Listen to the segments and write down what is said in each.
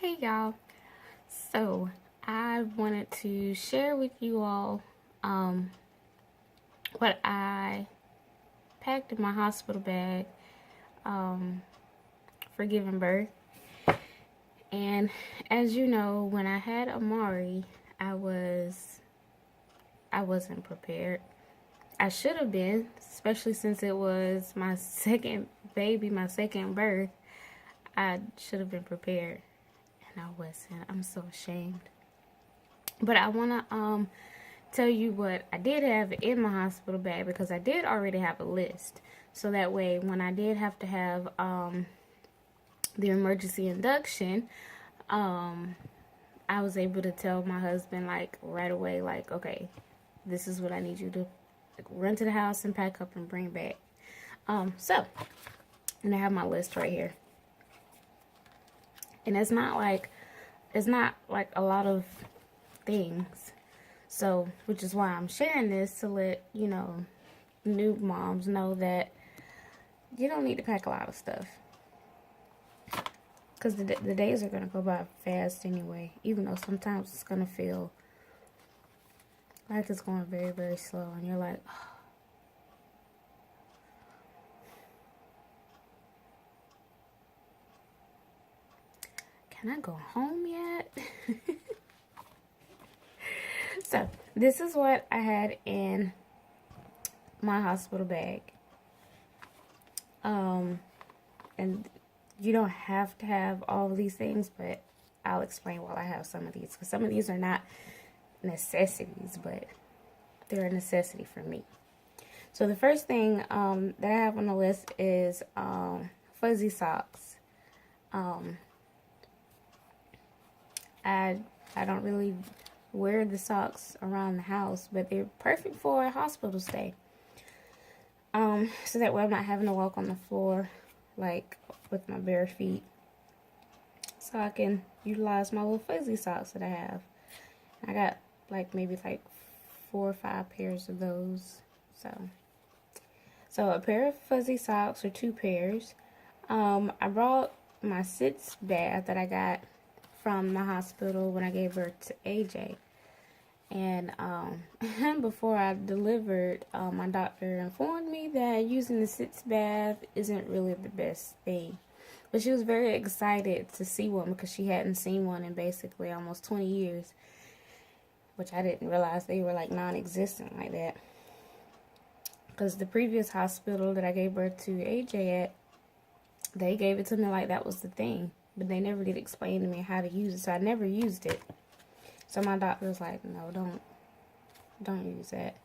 Hey y'all. So I wanted to share with you all what I packed in my hospital bag um, for giving birth. And as you know, when I had Amari, I wasn't prepared. I should have been, especially since it was my second baby, my second birth. I should have been prepared, and I wasn't. I'm so ashamed. But I wanna tell you what I did have in my hospital bag because I did already have a list. So that way, when I did have to have the emergency induction, I was able to tell my husband like right away, like, okay, this is what I need you to run to the house and pack up and bring back. So, and I have my list right here, and it's not like a lot of things. So, which is why I'm sharing this to let, new moms know that you don't need to pack a lot of stuff. Because the days are going to go by fast anyway. Even though sometimes it's going to feel like it's going very, very slow. And you're like, oh. Can I go home yet? So, this is what I had in my hospital bag. And you don't have to have all of these things, but I'll explain why I have some of these. Because some of these are not necessities, but they're a necessity for me. So the first thing that I have on the list is fuzzy socks. I don't really wear the socks around the house, but they're perfect for a hospital stay. So that way I'm not having to walk on the floor like with my bare feet. So I can utilize my little fuzzy socks that I have. I got maybe 4 or 5 pairs of those. So a pair of fuzzy socks or 2 pairs. I brought my sitz bath that I got from the hospital when I gave birth to AJ. And before I delivered, my doctor informed me that using the sitz bath isn't really the best thing. But she was very excited to see one because she hadn't seen one in basically almost 20 years. Which I didn't realize they were non-existent like that. Because the previous hospital that I gave birth to AJ at, they gave it to me like that was the thing. But they never did explain to me how to use it. So I never used it. So my doctor was like, no, don't use that.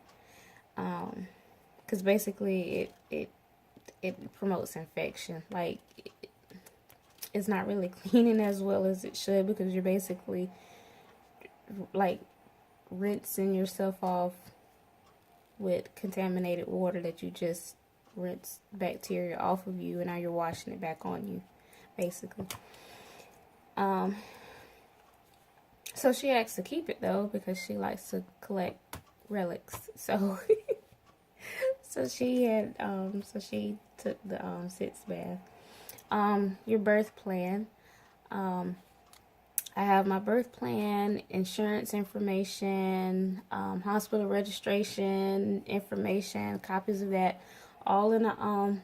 Because basically it promotes infection. It's not really cleaning as well as it should because you're basically rinsing yourself off with contaminated water that you just rinse bacteria off of you, and now you're washing it back on you, basically. So she asked to keep it though because she likes to collect relics. So she took the sitz bath. Your birth plan. I have my birth plan, insurance information, hospital registration information, copies of that, all in a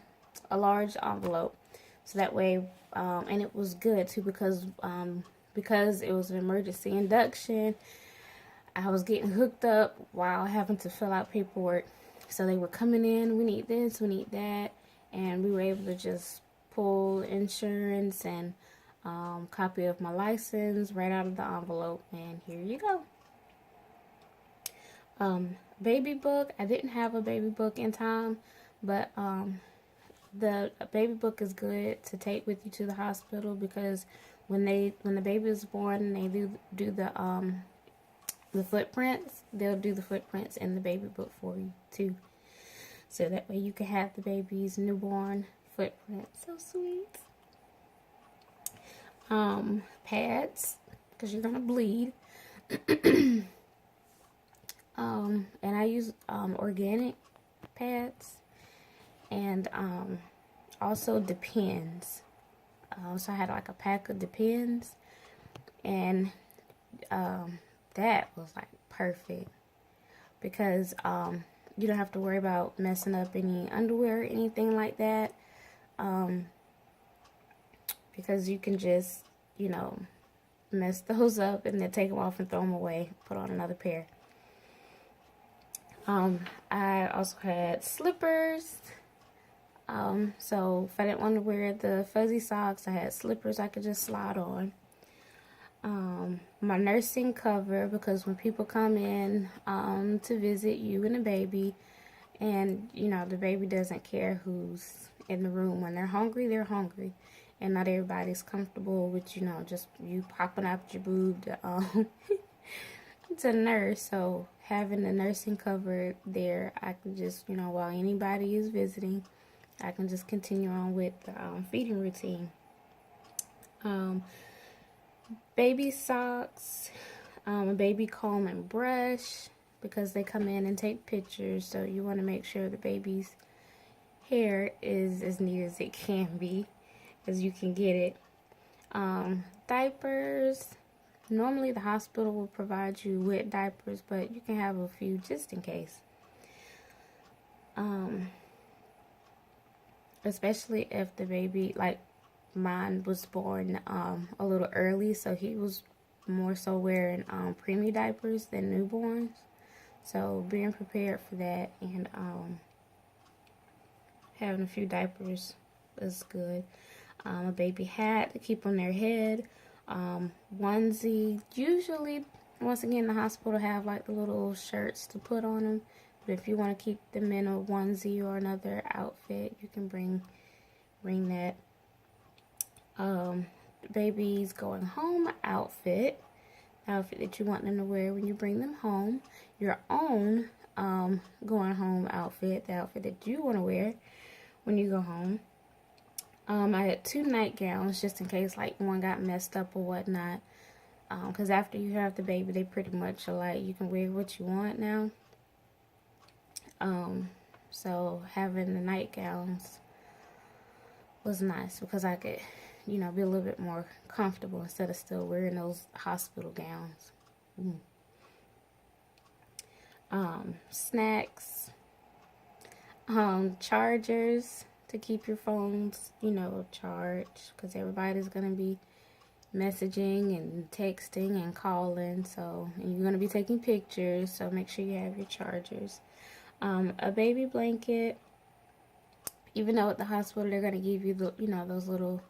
large envelope. So that way, and it was good too because it was an emergency induction. I was getting hooked up while having to fill out paperwork. So they were coming in, we need this, we need that, and we were able to just pull insurance and copy of my license right out of the envelope, and here you go. Baby book. I didn't have a baby book in time, but the baby book is good to take with you to the hospital because when the baby is born and they do the footprints, they'll do the footprints in the baby book for you too. So that way you can have the baby's newborn footprint. So sweet. Pads, because you're gonna bleed. And I use organic pads, and also Depends. So I had a pack of Depends, And that was like perfect because you don't have to worry about messing up any underwear or anything like that, because you can just, you know, mess those up and then take them off and throw them away, put on another pair. I also had slippers. So if I didn't want to wear the fuzzy socks, I had slippers I could just slide on. My nursing cover, because when people come in to visit you and the baby, and you know the baby doesn't care who's in the room. When they're hungry, and not everybody's comfortable with, you know, just you popping out your boob to nurse. So having the nursing cover there, I can just, you know, while anybody is visiting, I can just continue on with the feeding routine. Baby socks, a baby comb and brush, because they come in and take pictures, so you want to make sure the baby's hair is as neat as it can be, as you can get it. Diapers. Normally the hospital will provide you with diapers, but you can have a few just in case. Especially if the baby, like mine was born a little early, so he was more so wearing preemie diapers than newborns. So being prepared for that, and having a few diapers is good. A baby hat to keep on their head. Onesie. Usually, once again, the hospital have like the little shirts to put on them. But if you want to keep them in a onesie or another outfit, you can bring that. Baby's going home outfit that you want them to wear when you bring them home. Your own going home outfit, the outfit that you want to wear when you go home. I had 2 nightgowns just in case like one got messed up or whatnot. Because after you have the baby, they pretty much are like, you can wear what you want now. So having the nightgowns was nice because I could, you know, be a little bit more comfortable instead of still wearing those hospital gowns. Snacks, chargers to keep your phones, you know, charged, because everybody's going to be messaging and texting and calling, so, and you're going to be taking pictures, so make sure you have your chargers. A baby blanket, even though at the hospital they're going to give you the, you know, those little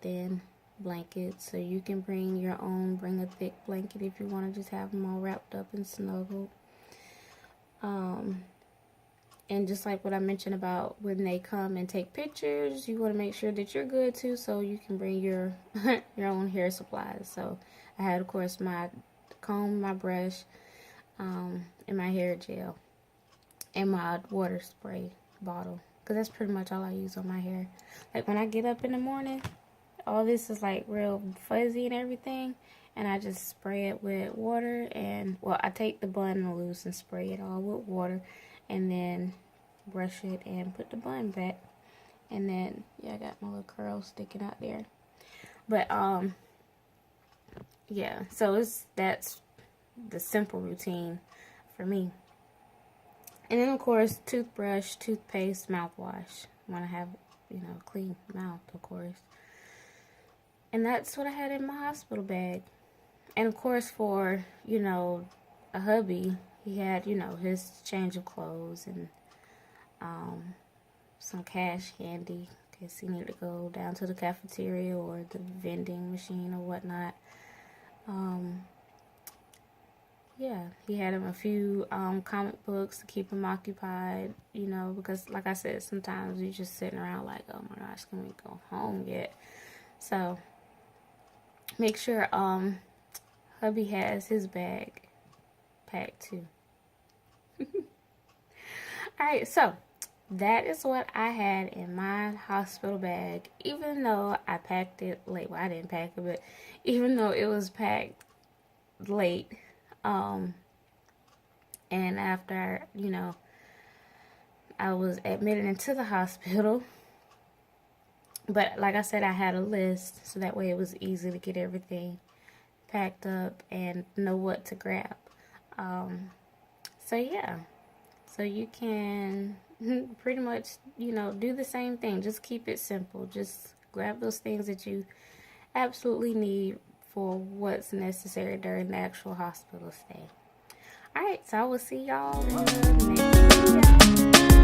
thin blankets, so you can bring your own, bring a thick blanket if you want to just have them all wrapped up and snuggled. And just like what I mentioned about when they come and take pictures, you want to make sure that you're good too, so you can bring your your own hair supplies. So I had, of course, my comb, my brush, and my hair gel, and my water spray bottle, because that's pretty much all I use on my hair. Like when I get up in the morning, all this is like real fuzzy and everything, and I just spray it with water, and well, I take the bun loose and spray it all with water, and then brush it and put the bun back. And then, yeah, I got my little curls sticking out there. But, yeah, so that's the simple routine for me. And then, of course, toothbrush, toothpaste, mouthwash. I want to have, you know, clean mouth, of course. And that's what I had in my hospital bag. And, of course, for, you know, a hubby, he had, you know, his change of clothes and some cash handy in case he needed to go down to the cafeteria or the vending machine or whatnot. Yeah, he had him a few comic books to keep him occupied, you know, because like I said, sometimes you're just sitting around like, oh my gosh, can we go home yet? So make sure hubby has his bag packed too. Alright, so that is what I had in my hospital bag, even though I packed it late. Well, I didn't pack it, but even though it was packed late, and after, you know, I was admitted into the hospital, But like I said, I had a list, so that way it was easy to get everything packed up and know what to grab. Um, so yeah, so you can pretty much, do the same thing. Just keep it simple. Just grab those things that you absolutely need for what's necessary during the actual hospital stay. Alright, so I will see y'all in the next video.